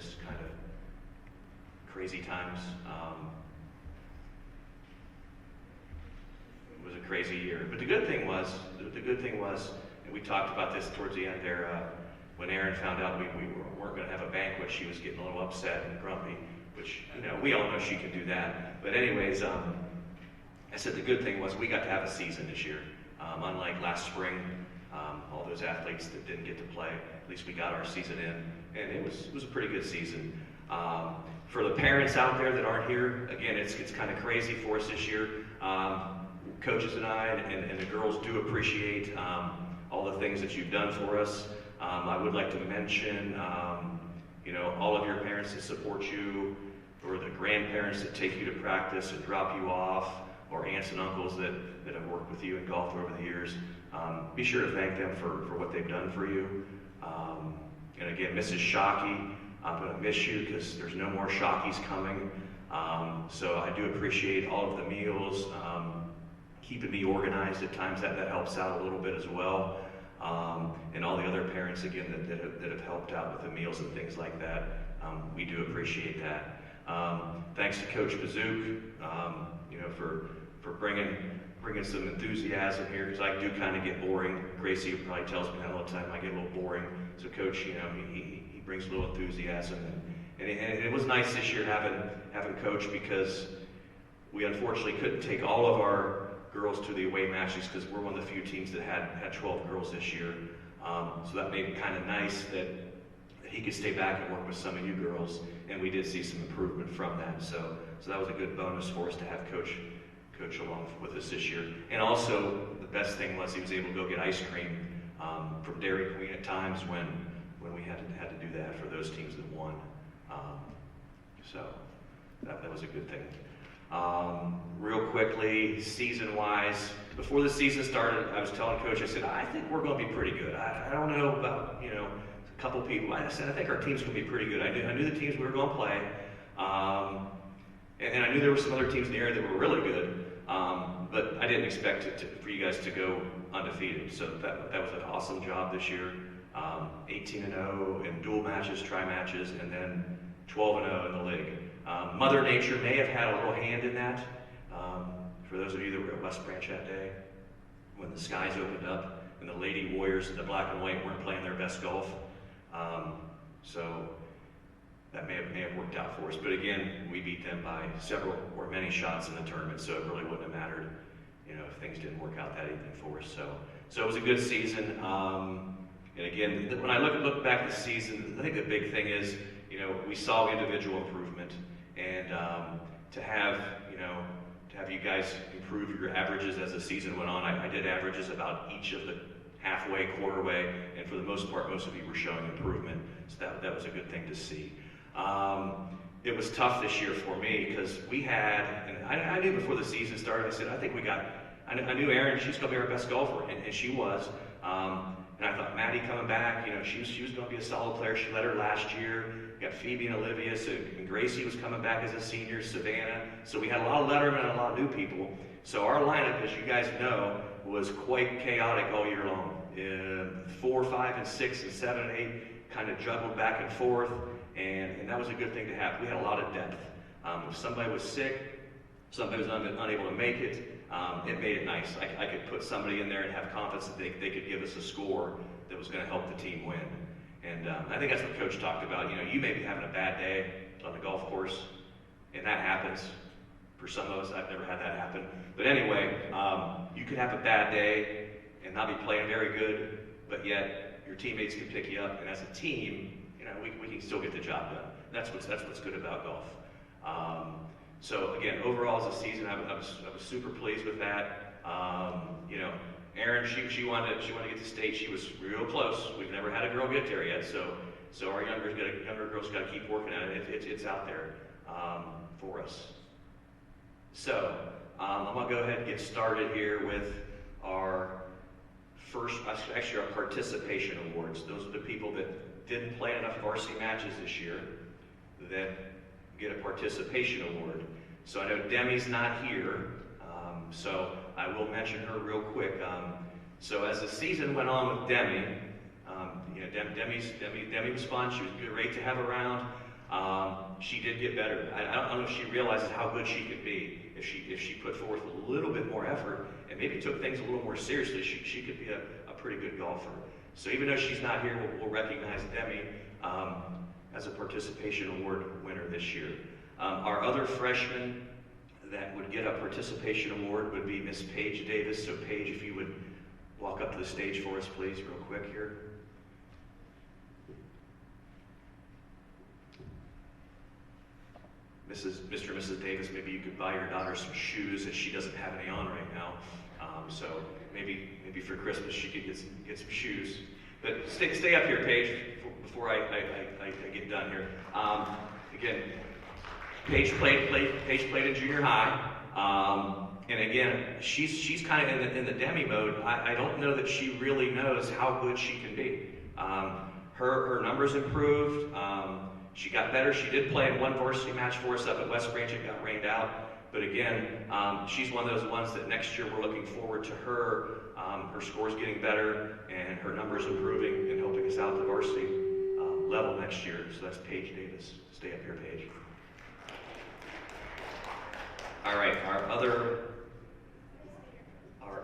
this kind of crazy times. It was a crazy year. But the good thing was, and we talked about this towards the end there, when Erin found out we weren't going to have a banquet, she was getting a little upset and grumpy, which, you know, we all know she can do that. But anyways, I said the good thing was we got to have a season this year. Unlike last spring, all those athletes that didn't get to play, at least we got our season in, and it was a pretty good season. For the parents out there that aren't here, again, it's kind of crazy for us this year. Coaches and I and the girls do appreciate all the things that you've done for us. I would like to mention, you know, all of your parents that support you, or the grandparents that take you to practice and drop you off, or aunts and uncles that have worked with you in golf over the years. Be sure to thank them for what they've done for you. And again, Mrs. Shockey, I'm going to miss you because there's no more Shockeys coming. So I do appreciate all of the meals, keeping me organized at times. That helps out a little bit as well. And all the other parents, again, that have helped out with the meals and things like that. We do appreciate that. Thanks to Coach Bazook, you know, for bringing some enthusiasm here, because I do kind of get boring. Gracie probably tells me that all the time. I get a little boring. So Coach, you know, he brings a little enthusiasm, and it was nice this year having Coach, because we unfortunately couldn't take all of our girls to the away matches because we're one of the few teams that had 12 girls this year. So that made it kind of nice that he could stay back and work with some of you girls, and we did see some improvement from that. So that was a good bonus for us to have Coach along with us this year. And also, the best thing was he was able to go get ice cream from Dairy Queen at times when we had to do that for those teams that won. So that was a good thing. Real quickly, season-wise, before the season started, I was telling Coach, I said, I think we're going to be pretty good. I don't know about, you know, a couple people. I said, I think our team's going to be pretty good. I knew the teams we were going to play. And I knew there were some other teams in the area that were really good. But I didn't expect for you guys to go undefeated. So that was an awesome job this year. 18-0 in dual matches, tri-matches, and then 12-0 in the league. Mother Nature may have had a little hand in that. For those of you that were at West Branch that day, when the skies opened up and the Lady Warriors in the black and white weren't playing their best golf. So that may have worked out for us. But again, we beat them by several or many shots in the tournament, so it really wouldn't have mattered, you know, if things didn't work out that evening for us. So it was a good season. And again, when I look back at the season, I think the big thing is, you know, we saw individual improvement, and to have you guys improve your averages as the season went on. I did averages about each of the halfway, quarter way, and for the most part, most of you were showing improvement. So that was a good thing to see. It was tough this year for me because we had, and I knew before the season started, I said, I knew Erin, she's going to be our best golfer, and she was. And I thought Maddie coming back, you know, she was going to be a solid player. She led her last year. We got Phoebe and Olivia, and Gracie was coming back as a senior, Savannah. So we had a lot of lettermen and a lot of new people. So our lineup, as you guys know, was quite chaotic all year long. 4, 5, and 6, and 7, and 8 kind of juggled back and forth, and that was a good thing to have. We had a lot of depth. If somebody was sick, somebody was unable to make it, it made it nice. I could put somebody in there and have confidence that they could give us a score that was going to help the team win. And I think that's what Coach talked about. You know, you may be having a bad day on the golf course, and that happens. For some of us, I've never had that happen. But anyway, you could have a bad day and not be playing very good, but yet your teammates can pick you up. And as a team, you know, we can still get the job done. That's what's good about golf. So again, overall as a season, I was super pleased with that. You know, Erin, she wanted to get to state. She was real close. We've never had a girl get there yet. So our younger girls got to keep working at it. It's out there for us. So I'm gonna go ahead and get started here with our our participation awards. Those are the people that didn't play enough varsity matches this year that get a participation award. So I know Demi's not here, so I will mention her real quick. So as the season went on with Demi, you know, Demi was fun. She was great to have around. She did get better. I don't know if she realizes how good she could be if she put forth a little bit more effort and maybe took things a little more seriously. She could be a pretty good golfer. So even though she's not here, we'll recognize Demi as a participation award winner this year. Our other freshman that would get a participation award would be Miss Paige Davis. So Paige, if you would walk up to the stage for us, please, real quick here. Mr. and Mrs. Davis, maybe you could buy your daughter some shoes, as she doesn't have any on right now. So maybe for Christmas she could get some shoes. But stay up here, Paige, before I get done here. Again, Paige played in junior high. And again, she's kind of in the Demi mode. I don't know that she really knows how good she can be. Her numbers improved. She got better. She did play in one varsity match for us up at West Branch. It got rained out. But again, she's one of those ones that next year we're looking forward to her scores getting better and her numbers improving and helping us out the varsity level next year. So that's Paige Davis. Stay up here, Paige. All right, our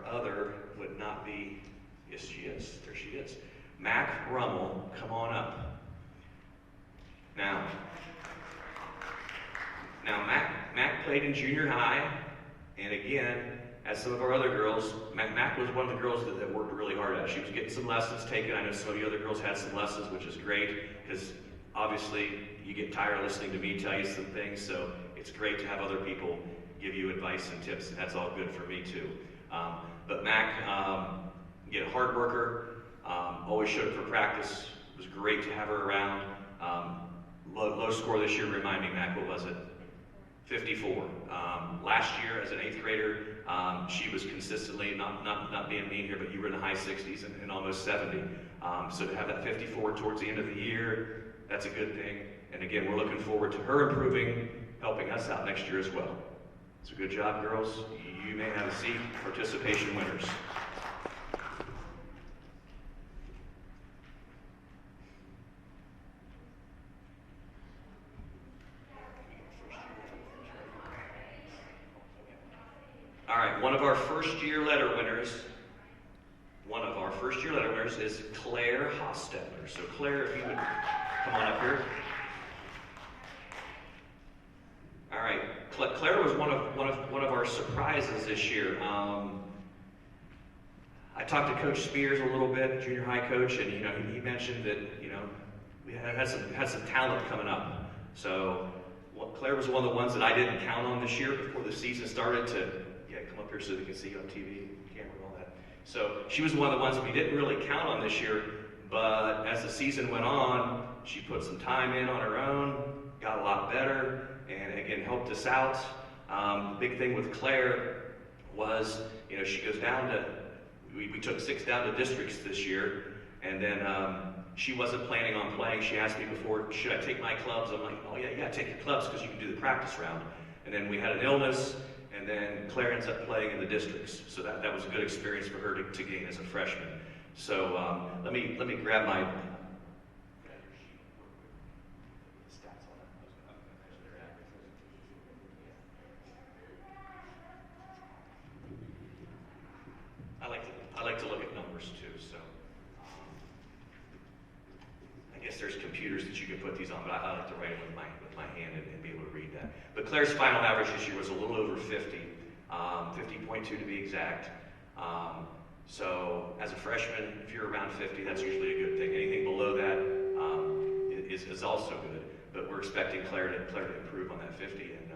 other would not be, yes she is, there she is. Mac Rummel, come on up. Now Mac played in junior high, and again, as some of our other girls, Mac was one of the girls that worked really hard at. She was getting some lessons taken. I know some of the other girls had some lessons, which is great, because obviously you get tired of listening to me tell you some things, so it's great to have other people give you advice and tips, and that's all good for me too. But Mac, again, a hard worker, always showed up for practice. It was great to have her around. Low score this year, remind me, Mac, what was it? 54. Last year, as an 8th grader, she was consistently, not being mean here, but you were in the high 60s and almost 70. So to have that 54 towards the end of the year, that's a good thing. And again, we're looking forward to her improving, helping us out next year as well. So good job, girls. You may have a seat. Participation winners. All right, one of our first year letter winners is Claire Hostetler. So Claire, if you would come on up here. All right, Claire was one of our surprises this year. I talked to Coach Spears a little bit, junior high coach, and he mentioned that we had some talent coming up. So Claire was one of the ones that I didn't count on this year before the season started to come up here so they can see you on TV, camera, and all that. So she was one of the ones we didn't really count on this year, but as the season went on, she put some time in on her own, got a lot better, and again helped us out. The big thing with Claire was, she goes down to, we took 6 down to districts this year, and then she wasn't planning on playing. She asked me before, should I take my clubs? I'm like, oh yeah, take your clubs because you can do the practice round. And then we had an illness, and then Claire ends up playing in the districts. So that was a good experience for her to gain as a freshman. So let me grab my I like to look at numbers too, so I guess there's computers that you can put these on, but I like to write it with my hand and be able to read that. But Claire's final average this year was a little over 50, 50.2 to be exact. So as a freshman, if you're around 50, that's usually a good thing. Anything below that is also good, but we're expecting Claire to improve on that 50 and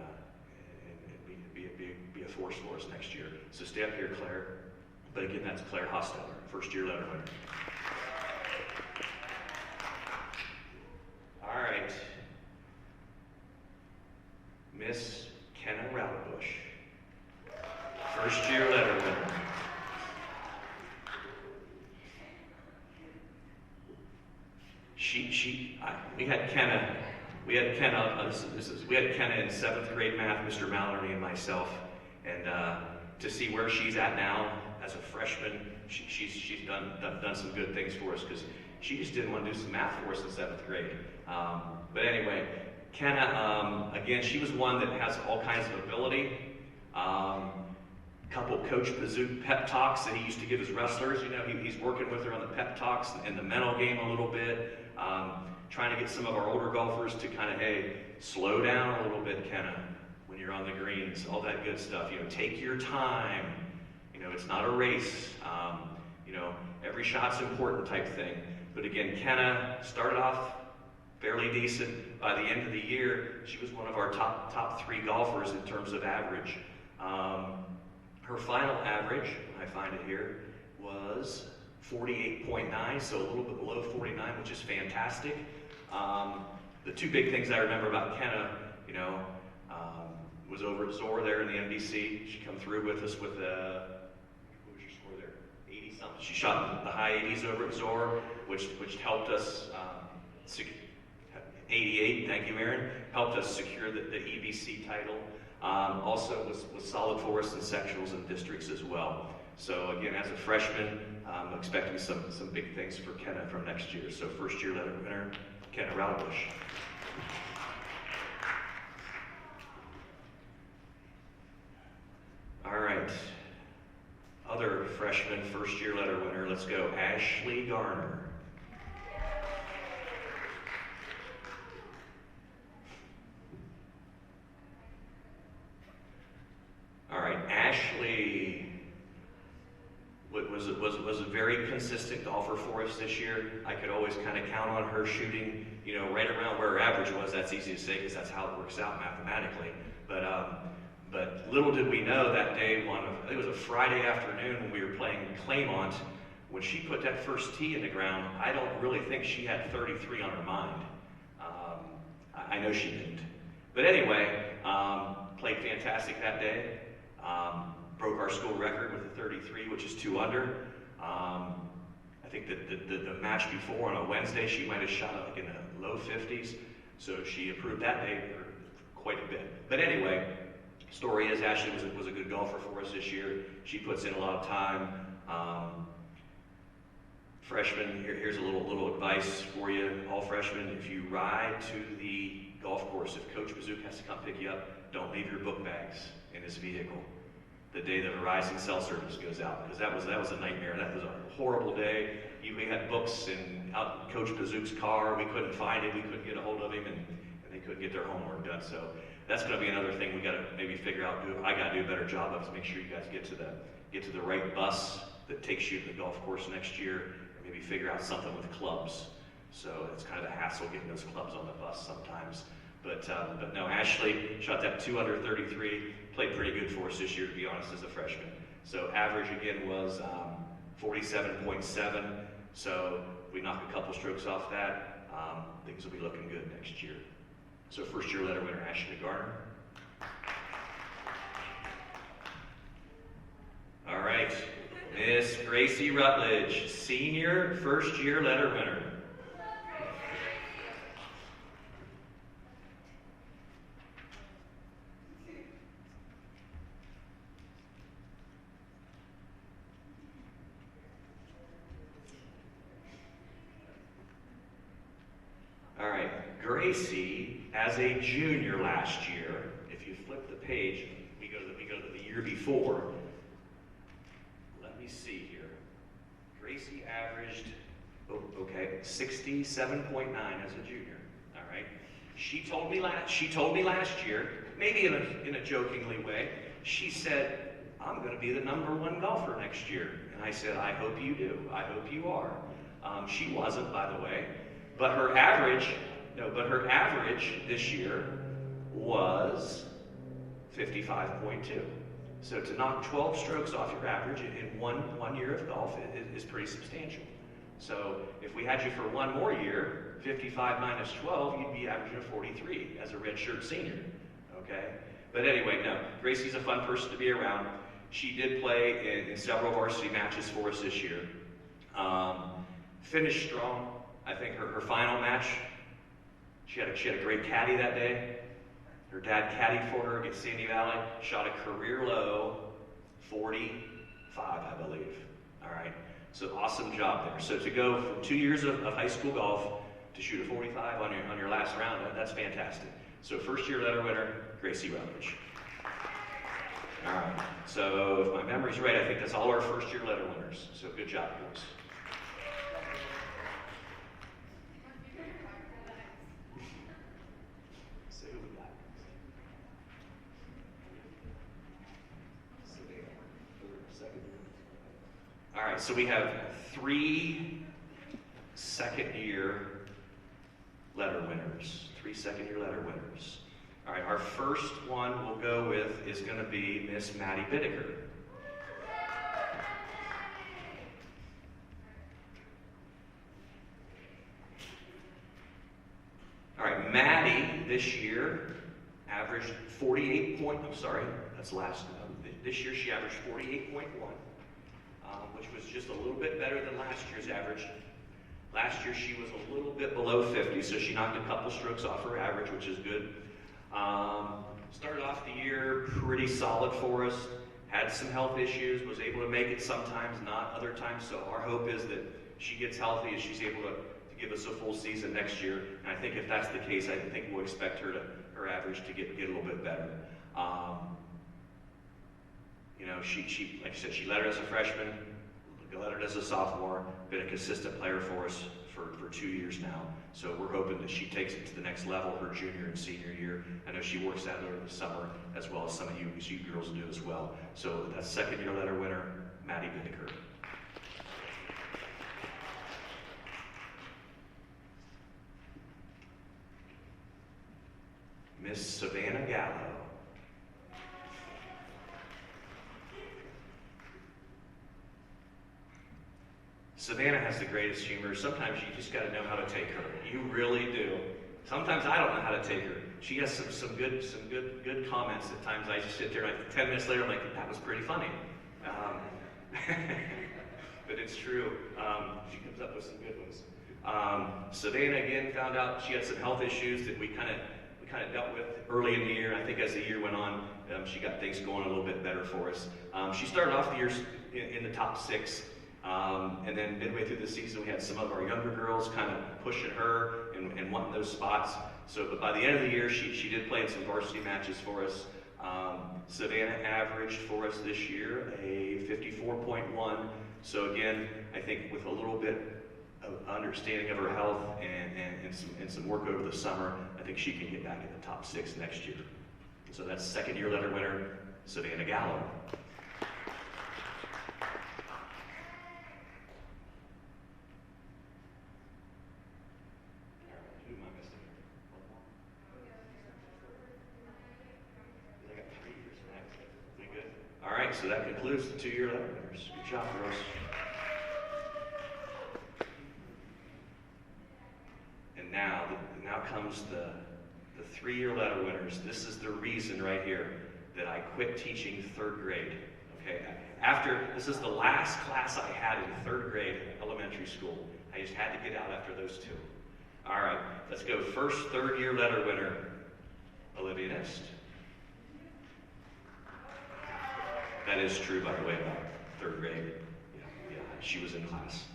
be a force for us next year. So stay up here, Claire. But again, that's Claire Hostetler, first year letter winner. All right. Miss Kenna Roudabush, first year letter winner. We had Kenna in 7th grade math, Mr. Mallory and myself, and to see where she's at now as a freshman, she's done some good things for us, because She just didn't want to do some math for us in 7th grade. But anyway, Kenna, again, she was one that has all kinds of ability. Couple Coach Bazook pep talks that he used to give his wrestlers. You know, he's working with her on the pep talks and the mental game a little bit, trying to get some of our older golfers to kind of, hey, slow down a little bit, Kenna, when you're on the greens, all that good stuff. You know, take your time. You know, it's not a race. You know, every shot's important type thing. But again, Kenna started off fairly decent. By the end of the year, she was one of our top 3 golfers in terms of average. Her final average, I find it here, was 48.9, so a little bit below 49, which is fantastic. The 2 big things I remember about Kenna, you know, was over at Zor there in the NBC. She come through with us with what was your score there? 80 something. She shot the high 80s over at Zor, which helped us. 88, thank you, Aaron. Helped us secure the EBC title. Also was solid for us in sectionals and districts as well. So again, as a freshman, I'm expecting some big things for Kenna from next year. So first year letter winner, Kenna Raubush. All right, other freshman first year letter winner, let's go, Ashley Garner. Ashley was a very consistent golfer for us this year. I could always kind of count on her shooting, you know, right around where her average was. That's easy to say because that's how it works out mathematically. But little did we know that day, I think it was a Friday afternoon when we were playing Claymont, when she put that first tee in the ground, I don't really think she had 33 on her mind. I know she didn't. But anyway, played fantastic that day. Broke our school record with a 33, which is 2 under. I think that the match before on a Wednesday, she might have shot like in the low 50s. So she improved that day quite a bit. But anyway, story is Ashley was a good golfer for us this year. She puts in a lot of time. Freshmen, here's a little advice for you, all freshmen. If you ride to the golf course, if Coach Bazook has to come pick you up, don't leave your book bags in his vehicle the day the Verizon cell service goes out, because that was a nightmare. That was a horrible day. We had books out in Coach Bazook's car. We couldn't find him. We couldn't get a hold of him, and they couldn't get their homework done. So that's going to be another thing we got to maybe figure out. I got to do a better job of, is make sure you guys get to the right bus that takes you to the golf course next year, and maybe figure out something with clubs. So it's kind of a hassle getting those clubs on the bus sometimes. But no, Ashley shot that 2 under 33, played pretty good for us this year, to be honest, as a freshman. So average again was 47.7. So if we knock a couple strokes off that, things will be looking good next year. So first year letter winner, Ashley Garner. All right, Miss Gracie Rutledge, senior first year letter winner. Gracie, as a junior last year, if you flip the page, we go to the year before. Let me see here. Gracie averaged, 67.9 as a junior. All right. She told me last year, maybe in a jokingly way, she said, "I'm going to be the #1 golfer next year." And I said, "I hope you do. I hope you are." She wasn't, by the way, but her average this year was 55.2. So to knock 12 strokes off your average in one year of golf is pretty substantial. So if we had you for one more year, 55 minus 12, you'd be averaging a 43 as a redshirt senior, okay? But anyway, no, Gracie's a fun person to be around. She did play in several varsity matches for us this year. Finished strong. I think her final match, she had a great caddy that day. Her dad caddied for her against Sandy Valley, shot a career low 45, I believe. All right. So awesome job there. So to go from 2 years of high school golf to shoot a 45 on your last round, that's fantastic. So first year letter winner, Gracie Rutledge. All right, so if my memory's right, I think that's all our first year letter winners. So good job, boys. So who we got? Second. All right, so we have 3 second year letter winners. 3 second year letter winners. All right, our first one we'll go with is going to be Miss Maddie Bittaker. All right, Maddie this year averaged 48 point. I'm sorry, that's last. This year she averaged 48.1, which was just a little bit better than last year's average. Last year she was a little bit below 50, so she knocked a couple strokes off her average, which is good. Started off the year pretty solid for us. Had some health issues, was able to make it sometimes, not other times. So our hope is that she gets healthy and she's able to give us a full season next year. And I think if that's the case, I think we'll expect her average to get a little bit better. You know, she like I said, she lettered as a freshman, lettered as a sophomore, been a consistent player for us for 2 years now. So we're hoping that she takes it to the next level her junior and senior year. I know she works out over the summer, as well as some of you girls do as well. So that's second year letter winner, Maddie Bittaker. Miss Savannah Gallo. Savannah has the greatest humor. Sometimes you just got to know how to take her. You really do. Sometimes I don't know how to take her. She has some good comments at times. I just sit there and 10 minutes later I'm like, that was pretty funny. But it's true. She comes up with some good ones. Savannah again found out she had some health issues that we kind of dealt with early in the year. I think as the year went on, she got things going a little bit better for us. She started off the year in the top 6. And then midway through the season, we had some of our younger girls kind of pushing her and wanting those spots. So, but by the end of the year, she did play in some varsity matches for us. Savannah averaged for us this year a 54.1. So again, I think with a little bit of understanding of her health and some work over the summer, I think she can get back in the top 6 next year. So that's second year letter winner, Savannah Gallo. So that concludes the 2-year letter winners. Good job, girls. And now comes the 3-year letter winners. This is the reason right here that I quit teaching 3rd grade. Okay, this is the last class I had in 3rd grade elementary school. I just had to get out after those 2. All right, let's go. First 3rd-year letter winner, Olivia Nist. That is true, by the way, about 3rd grade. Yeah, she was in class.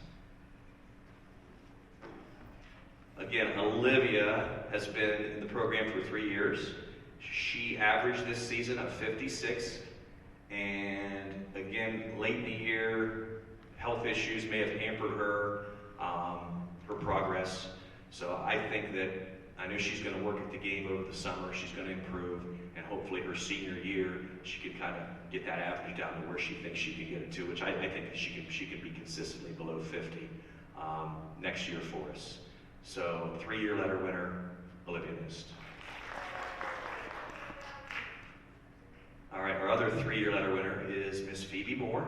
Again, Olivia has been in the program for 3 years. She averaged this season of 56. And again, late in the year, health issues may have hampered her progress. So I think that I know she's going to work at the game over the summer. She's going to improve, and hopefully her senior year, she can kind of get that average down to where she thinks she can get it to, which I think she can be consistently below 50 next year for us. So 3-year letter winner, Olivia Nist. All right, our other 3-year letter winner is Miss Phoebe Moore.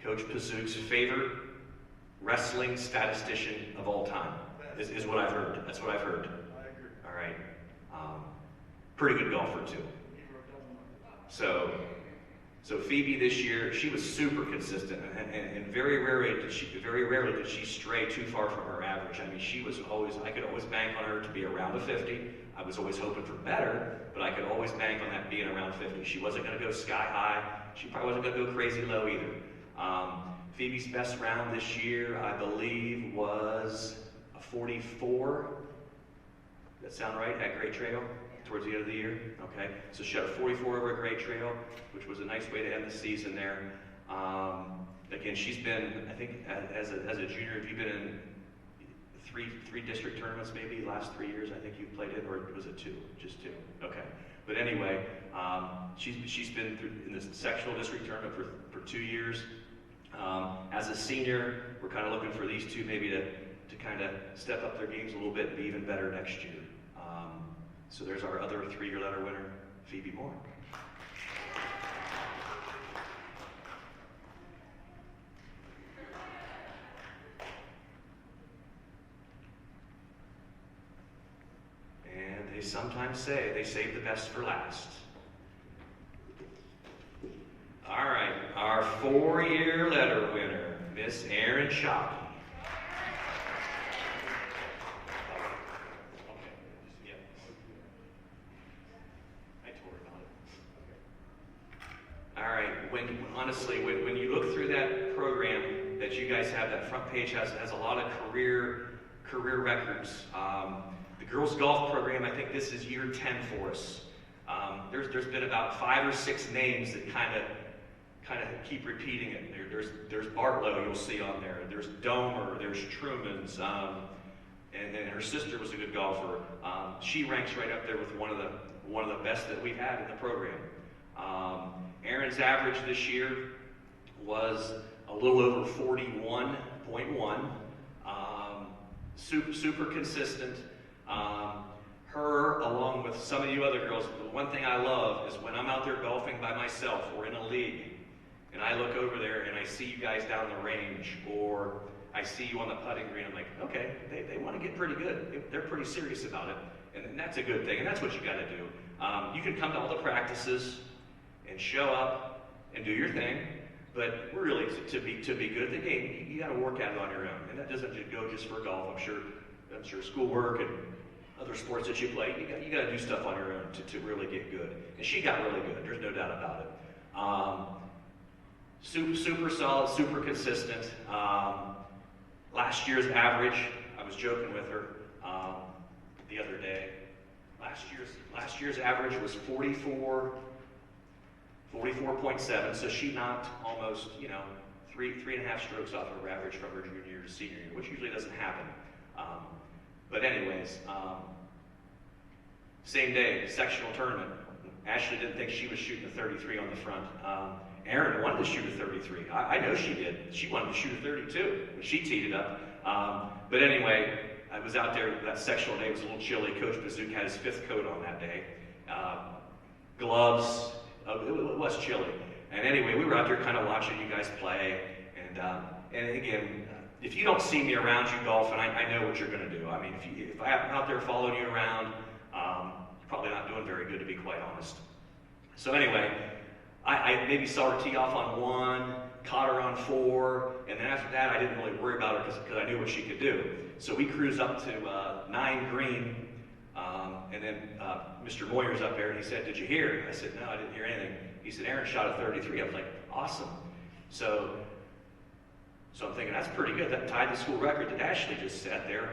Coach Pazook's favorite wrestling statistician of all time, is what I've heard. That's what I've heard. All right. Pretty good golfer, too. So, So Phoebe this year, she was super consistent, and very rarely did she stray too far from her average. I mean, I could always bank on her to be around a 50. I was always hoping for better, but I could always bank on that being around 50. She wasn't going to go sky high. She probably wasn't going to go crazy low either. Phoebe's best round this year, I believe, was a 44. Does that sound right, at Great Trail? Towards the end of the year? Okay. So she had a 44 over at Great Trail, which was a nice way to end the season there. Again, she's been, I think, as a junior, have you been in three district tournaments maybe the last 3 years? I think you've played in, or was it two? Just two. Okay. But anyway, she's been in the sectional district tournament for 2 years. As a senior, we're kind of looking for these two maybe to kind of step up their games a little bit and be even better next year. So there's our other 3-year letter winner, Phoebe Moore. And they sometimes say they save the best for last. All right, our 4-year letter winner, Miss Erin Shockey. Honestly, when you look through that program that you guys have, that front page has a lot of career records. The girls golf program, I think this is year 10 for us. There's been about 5 or 6 names that kind of keep repeating it. There's Bartlow, you'll see on there. There's Domer, there's Trumans, and her sister was a good golfer. She ranks right up there with one of the best that we've had in the program. Erin's average this year was a little over 41.1. Super consistent. Her, along with some of you other girls, the one thing I love is when I'm out there golfing by myself or in a league, and I look over there and I see you guys down the range, or I see you on the putting green, I'm like, okay, they want to get pretty good. They're pretty serious about it, and that's a good thing, and that's what you got to do. You can come to all the practices and show up and do your thing, but really to be good at the game, you got to work at it on your own, and that doesn't go just for golf. I'm sure schoolwork and other sports that you play, you got to do stuff on your own to really get good. And she got really good. There's no doubt about it. Super solid, super consistent. Last year's average, I was joking with her the other day. Last year's average was 44.7, so she knocked almost, 3.5 strokes off her average from her junior year to senior year, which usually doesn't happen. But anyways, same day, sectional tournament. Ashley didn't think she was shooting a 33 on the front. Erin wanted to shoot a 33. I know she did. She wanted to shoot a 32 when she teed it up. But anyway, I was out there, that sectional day was a little chilly. Coach Bazook had his 5th coat on that day. Gloves, it was chilly. And anyway, we were out there kind of watching you guys play. And again, if you don't see me around you golfing, I know what you're going to do. I mean, if I'm out there following you around, you're probably not doing very good, to be quite honest. So anyway, I maybe saw her tee off on 1, caught her on 4, and then after that, I didn't really worry about her because I knew what she could do. So we cruised up to 9 green, and then Mr. Moyer's up there, and he said, "Did you hear?" I said, "No, I didn't hear anything." He said, "Erin shot a 33. I was like, "Awesome." So I'm thinking, that's pretty good. That tied the school record that Ashley just set there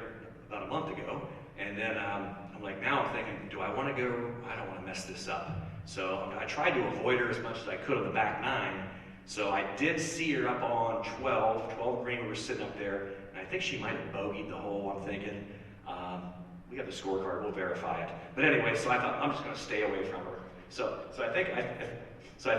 about a month ago. And then I'm like, now I'm thinking, do I want to go? I don't want to mess this up. So I tried to avoid her as much as I could on the back 9. So I did see her up on 12 green. We were sitting up there, and I think she might have bogeyed the hole, I'm thinking. We have the scorecard, we'll verify it. But anyway, so I thought, I'm just going to stay away from her. So I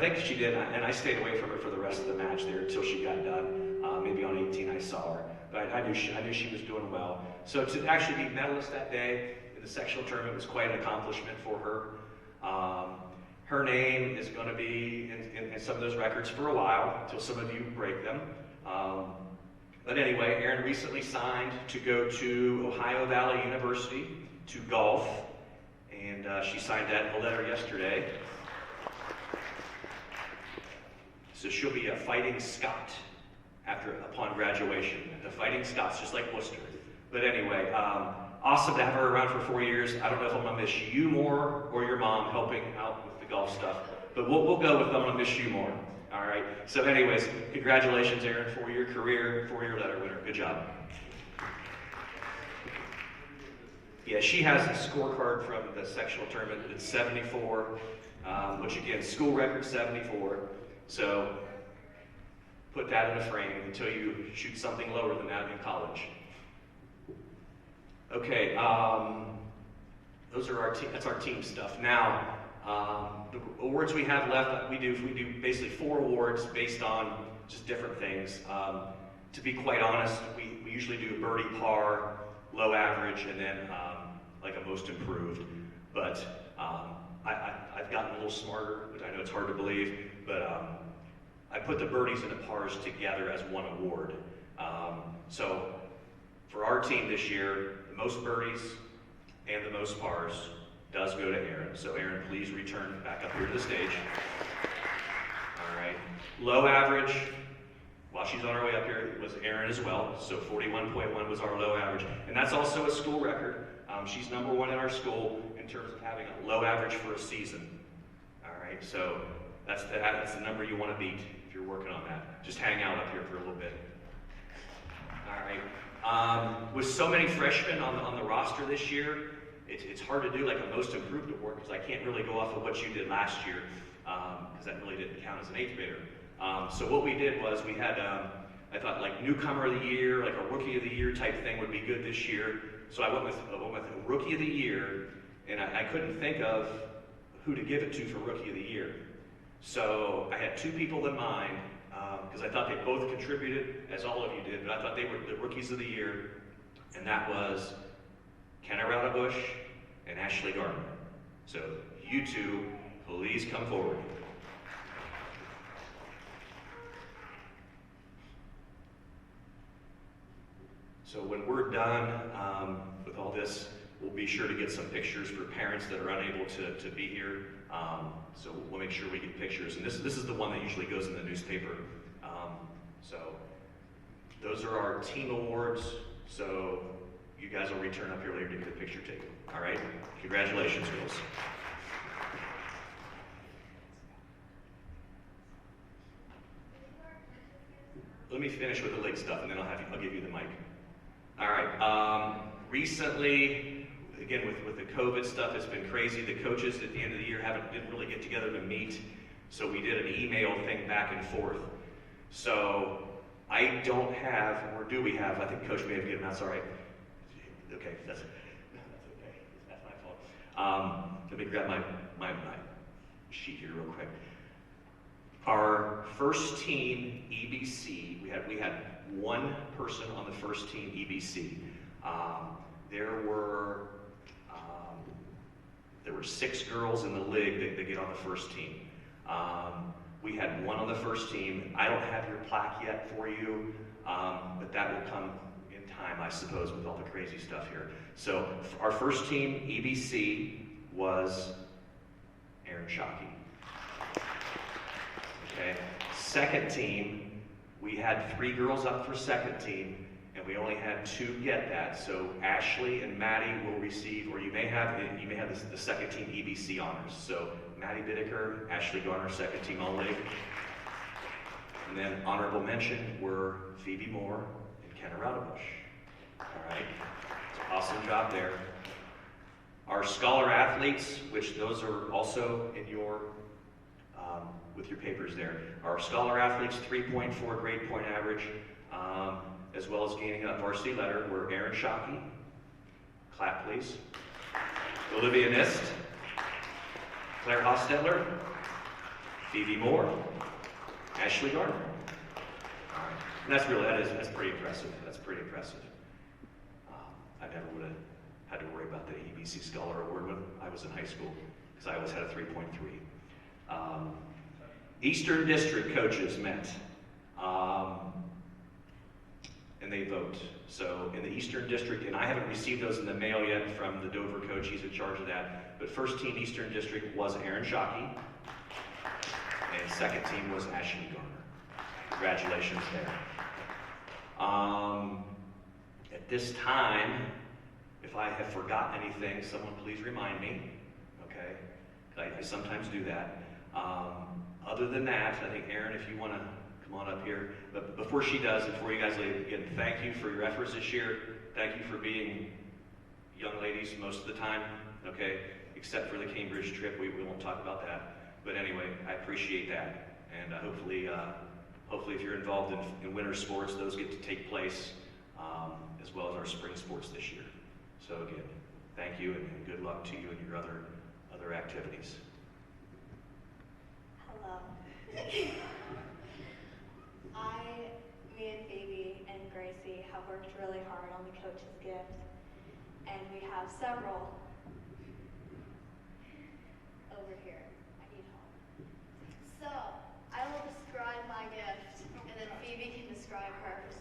think she did, and I stayed away from her for the rest of the match there until she got done. Maybe on 18 I saw her, but I knew she was doing well. So to actually be medalist that day in the sectional tournament was quite an accomplishment for her. Her name is going to be in some of those records for a while, until some of you break them. But anyway, Erin recently signed to go to Ohio Valley University to golf, and she signed that in a letter yesterday. So she'll be a Fighting Scot upon graduation. The Fighting Scots, just like Worcester. But anyway, awesome to have her around for 4 years. I don't know if I'm gonna miss you more or your mom helping out with the golf stuff, but we'll go with I'm gonna miss you more. All right. So anyways, congratulations, Erin, 4-year career, 4-year letter winner. Good job. Yeah, she has a scorecard from the sectional tournament. It's 74, which again, school record 74. So put that in a frame until you shoot something lower than that in college. Okay, those are that's our team stuff. Now, the awards we have left, we do basically 4 awards based on just different things. To be quite honest, we usually do birdie, par, low average, and then like a most improved. But I've gotten a little smarter, which I know it's hard to believe, but I put the birdies and the pars together as one award. So for our team this year, the most birdies and the most pars does go to Erin. So Erin, please return back up here to the stage. All right. Low average, while she's on her way up here, it was Erin as well. So 41.1 was our low average. And that's also a school record. She's number 1 in our school in terms of having a low average for a season. All right. So that's the number you want to beat if you're working on that. Just hang out up here for a little bit. All right. With so many freshmen on the roster this year, it's hard to do like a most improved award because I can't really go off of what you did last year because that really didn't count as an 8th grader. So what we did was we had, I thought like newcomer of the year, like a rookie of the year type thing would be good this year. So I went with a rookie of the year, and I couldn't think of who to give it to for rookie of the year. So I had 2 people in mind because I thought they both contributed, as all of you did, but I thought they were the rookies of the year, and that was Kenna Raudabush and Ashley Gardner. So you 2, please come forward. So when we're done with all this, we'll be sure to get some pictures for parents that are unable to be here. So we'll make sure we get pictures. And this is the one that usually goes in the newspaper. So those are our team awards. So you guys will return up here later to get a picture taken. All right? Congratulations, girls. Let me finish with the league stuff, and then I'll give you the mic. All right. Recently, again with the COVID stuff, it's been crazy. The coaches at the end of the year didn't really get together to meet, so we did an email thing back and forth. So I don't have, or do we have? I think Coach may have given. That's all right. Okay, that's okay. That's my fault. Let me grab my sheet here real quick. Our first team EBC, we had 1 person on the first team EBC. There were 6 girls in the league that get on the first team. We had 1 on the first team. I don't have your plaque yet for you, but that will come in time, I suppose, with all the crazy stuff here. So our first team EBC was Erin Shockey. Okay. Second team, we had 3 girls up for second team, and we only had 2 get that. So Ashley and Maddie will receive, or you may have the second team EBC honors. So Maddie Bittaker, Ashley Garner, second team All-League. And then honorable mention were Phoebe Moore and Kenna Raudabush. All right, it's an awesome job there. Our scholar athletes, which those are also in your with your papers there. Our scholar athletes, 3.4 grade point average, as well as gaining a varsity letter, were Erin Shockey, clap please, Olivia Nist, Claire Hostetler, Phoebe Moore, Ashley Gardner. All right. And that's pretty impressive. That's pretty impressive. I never would have had to worry about the EBC Scholar Award when I was in high school, because I always had a 3.3. Eastern District coaches met, and they vote. So in the Eastern District, and I haven't received those in the mail yet from the Dover coach, he's in charge of that, but first team Eastern District was Erin Shockey, And second team was Ashley Garner. Congratulations there. At this time, if I have forgotten anything, someone please remind me, okay? I sometimes do that. Other than that, I think Erin, if you want to come on up here. But before she does, before you guys leave, again, thank you for your efforts this year. Thank you for being young ladies most of the time, okay? Except for the Cambridge trip, we won't talk about that. But anyway, I appreciate that. And hopefully if you're involved in winter sports, those get to take place, as well as our spring sports this year. So again, thank you and good luck to you and your other activities. Hello. Me and Phoebe and Gracie have worked really hard on the coach's gift, and we have several over here. I need help. So, I will describe my gift, and then Phoebe can describe hers.